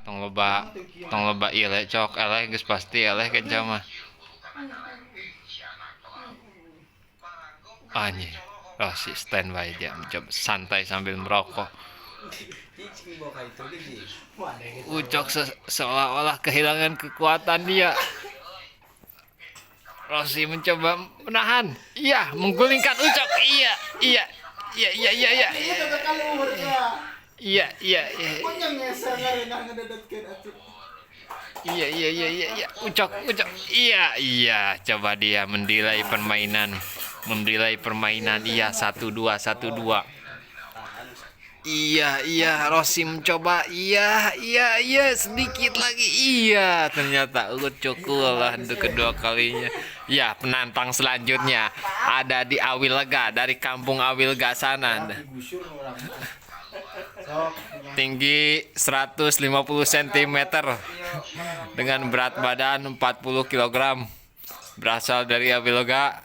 tong loba ieu le cok eleh geus pasti eleh kenca mah. Anjing. Rosi standby aja mencoba santai sambil merokok. Ucok seolah-olah kehilangan kekuatan dia. Rosi mencoba menahan. Iya, menggulingkan Ucok. Iya. Iya. Iya. Ucok. Iya. Coba dia menilai permainan. Iya, 1-2. Iya, Rosi mencoba. Iya, sedikit lagi. Iya, ternyata Ucok lah untuk kedua kalinya. Ya, penantang selanjutnya ada di Awilega, dari kampung Awilega sana. Tinggi 150 cm dengan berat badan 40 kg. Berasal dari Awilega.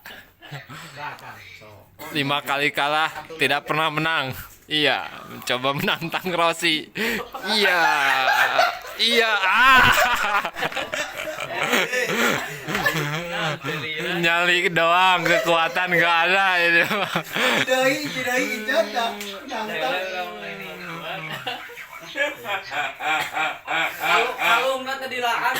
5 kali kalah, tidak pernah menang. Iya, mencoba menantang Rosi. Iya. Nyali doang, kekuatan gak ada itu. Kalung nanti dilaan